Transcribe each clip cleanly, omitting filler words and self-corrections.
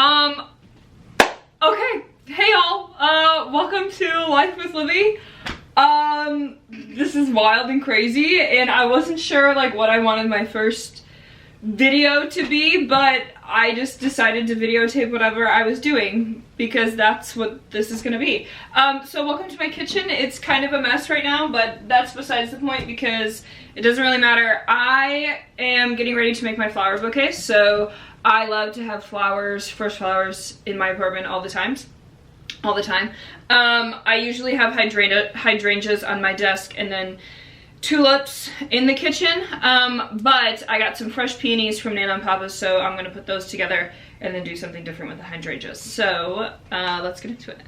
Okay, hey y'all, welcome to Life with Libby. This is wild and crazy, and I wasn't sure like what I wanted my first video to be, but I just decided to videotape whatever I was doing because that's what this is gonna be. So welcome to my kitchen. It's kind of a mess right now, but that's besides the point because it doesn't really matter. I am getting ready to make my flower bouquet, so I love to have flowers, fresh flowers in my apartment all the time. I usually have hydrangeas on my desk and then tulips in the kitchen, but I got some fresh peonies from Nana and Papa's, so I'm gonna put those together and then do something different with the hydrangeas. So let's get into it.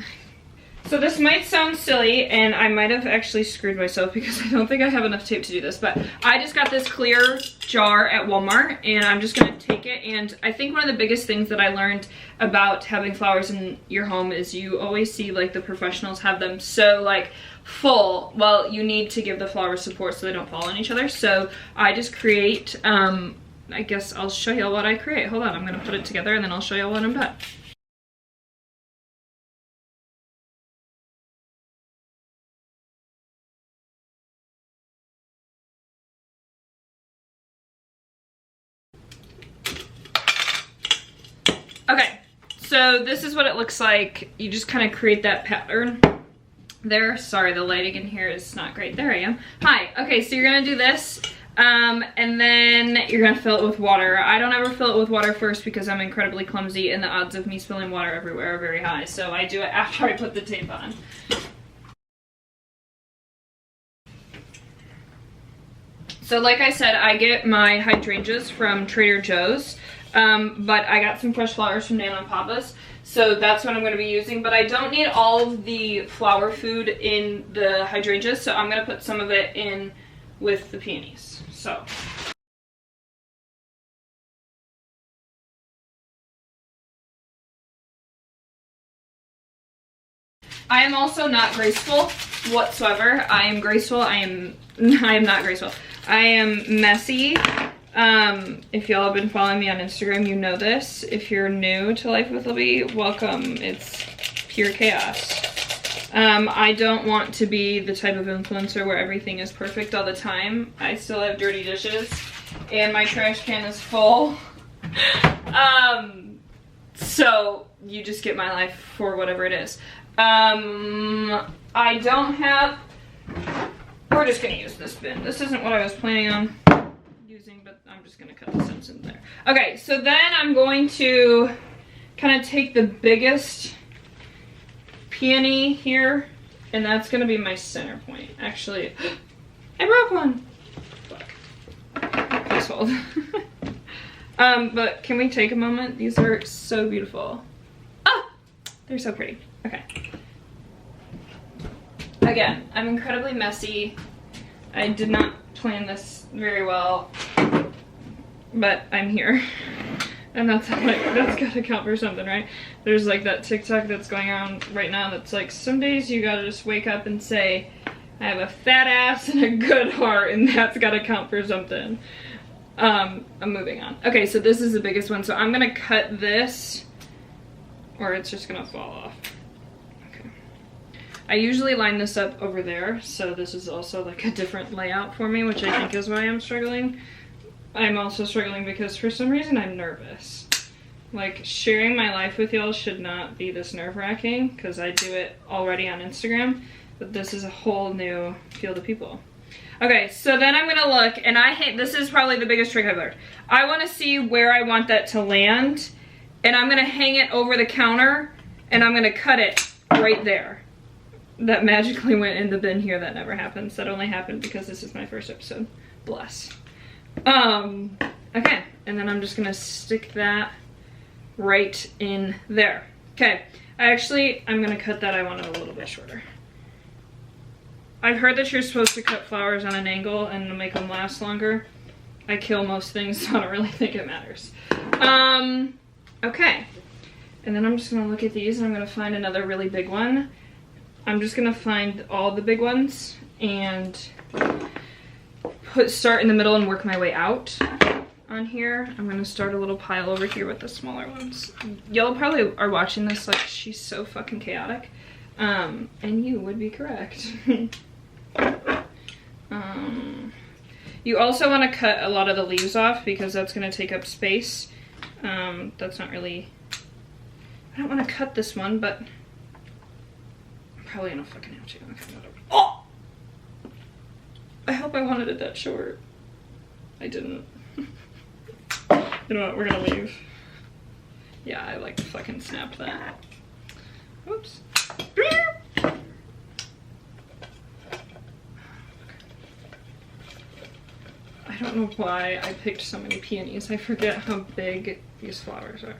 So this might sound silly, and I might have actually screwed myself because I don't think I have enough tape to do this, but I just got this clear jar at Walmart, and I'm just gonna take it. And I think one of the biggest things that I learned about having flowers in your home is you always see like the professionals have them so like full. Well, you need to give the flowers support so they don't fall on each other. So I just create, I guess I'll show you what I create. Hold on, I'm gonna put it together and then I'll show you when I'm done. Okay, so this is what it looks like. You just kind of create that pattern there. Sorry, the lighting in here is not great. There I am. Hi. Okay, so you're gonna do this, and then you're gonna fill it with water. I don't ever fill it with water first because I'm incredibly clumsy and the odds of me spilling water everywhere are very high, so I do it after I put the tape on. So like I said, I get my hydrangeas from Trader Joe's. But I got some fresh flowers from Nana and Papa's, so that's what I'm going to be using. But I don't need all of the flower food in the hydrangeas, so I'm going to put some of it in with the peonies. So I am also not graceful whatsoever. I am graceful. I am not graceful. I am messy. If y'all have been following me on Instagram, you know this. If you're new to Life with Libby, welcome. It's pure chaos. I don't want to be the type of influencer where everything is perfect all the time. I still have dirty dishes and my trash can is full. So you just get my life for whatever it is. I don't have, we're just gonna use this bin. This isn't what I was planning on using, but I'm just gonna cut the stems in there. Okay, so then I'm going to kind of take the biggest peony here, and that's gonna be my center point. Actually, I broke one. Fuck. Please hold. But can we take a moment? These are so beautiful. Ah, they're so pretty. Okay. Again, I'm incredibly messy. I did not plan this very well, but I'm here. And that's like, that's gotta count for something, right? There's like that TikTok that's going on right now that's like, some days you gotta just wake up and say, I have a fat ass and a good heart, and that's gotta count for something. I'm moving on. Okay, so this is the biggest one, so I'm gonna cut this, or it's just gonna fall off. I usually line this up over there, so this is also like a different layout for me, which I think is why I'm struggling. I'm also struggling because for some reason I'm nervous. Like, sharing my life with y'all should not be this nerve-wracking because I do it already on Instagram, but this is a whole new field of people. Okay, so then I'm gonna look, and this is probably the biggest trick I've learned. I wanna see where I want that to land, and I'm gonna hang it over the counter, and I'm gonna cut it right there. That magically went in the bin here. That never happens. That only happened because this is my first episode. Bless. Okay, and then I'm just gonna stick that right in there. Okay, I'm gonna cut that. I want it a little bit shorter. I've heard that you're supposed to cut flowers on an angle and to make them last longer. I kill most things, so I don't really think it matters. Okay, and then I'm just gonna look at these and I'm gonna find another really big one. I'm just gonna find all the big ones and start in the middle and work my way out. on here. I'm gonna start a little pile over here with the smaller ones. Y'all probably are watching this like, she's so fucking chaotic. And you would be correct. You also want to cut a lot of the leaves off because that's going to take up space. That's not really... I don't want to cut this one, but I'm probably going to fucking have to. Okay, whatever. Oh! I hope I wanted it that short. I didn't. You know what? We're going to leave. Yeah, I like fucking snapped that. Oops. I don't know why I picked so many peonies. I forget how big these flowers are.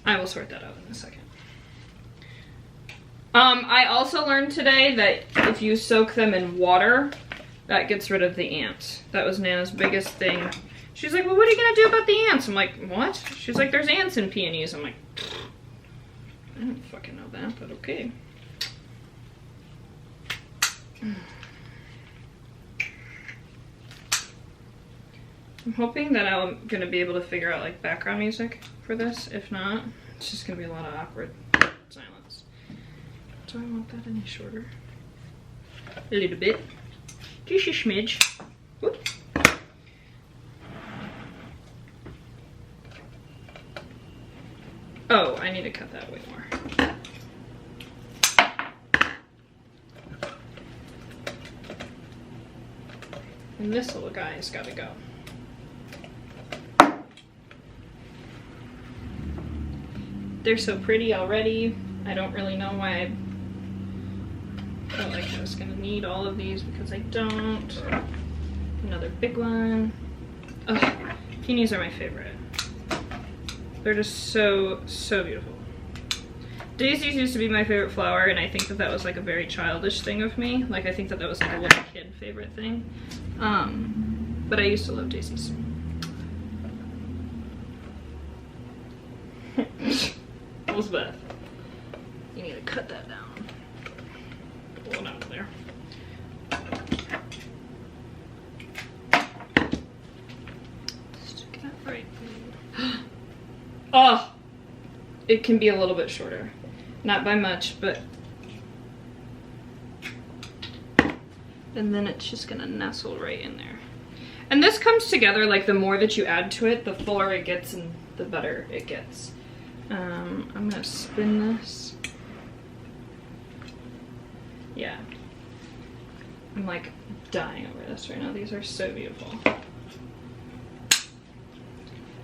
I will sort that out in a second. I also learned today that if you soak them in water, that gets rid of the ants. That was Nana's biggest thing. She's like, well, what are you gonna do about the ants? I'm like, what? She's like, there's ants in peonies. I'm like, I don't fucking know that, but okay. I'm hoping that I'm gonna be able to figure out like background music for this. If not, it's just gonna be a lot of awkward silence. Do I want that any shorter? A little bit. Just a smidge. Whoop. Oh, I need to cut that way more. And this little guy's gotta go. They're so pretty already. I don't really know why I felt like I was gonna need all of these because I don't. Another big one. Ugh, peonies are my favorite. They're just so, so beautiful. Daisies used to be my favorite flower, and I think that that was like a very childish thing of me. Like I think that that was like a little kid favorite thing. But I used to love daisies. Elizabeth, you need to cut that down. Pull it out of there. Stick that right there. Oh, it can be a little bit shorter. Not by much, but. And then it's just gonna nestle right in there. And this comes together, like the more that you add to it, the fuller it gets and the better it gets. I'm gonna spin this. Yeah. I'm like dying over this right now. These are so beautiful.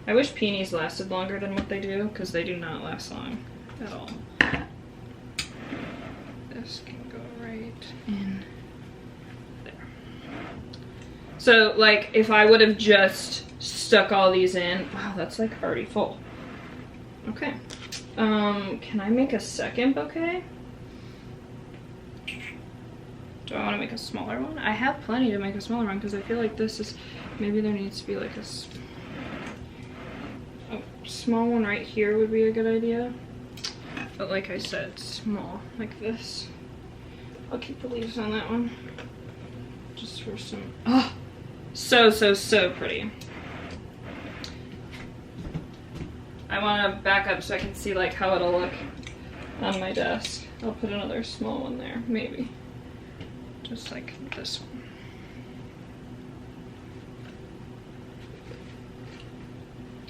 I wish peonies lasted longer than what they do, because they do not last long at all. This can go right in there. So like if I would have just stuck all these in, wow, that's like already full. Okay. Can I make a second bouquet? Do I want to make a smaller one? I have plenty to make a smaller one because I feel like this is, maybe there needs to be like a small one right here would be a good idea. But like I said, small, like this. I'll keep the leaves on that one. Just for some, oh, so, so, so pretty. I want to back up so I can see like how it'll look on my desk. I'll put another small one there, maybe. Just like this one.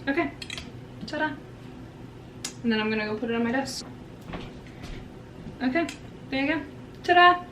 Okay, ta-da. And then I'm gonna go put it on my desk. Okay, there you go, ta-da.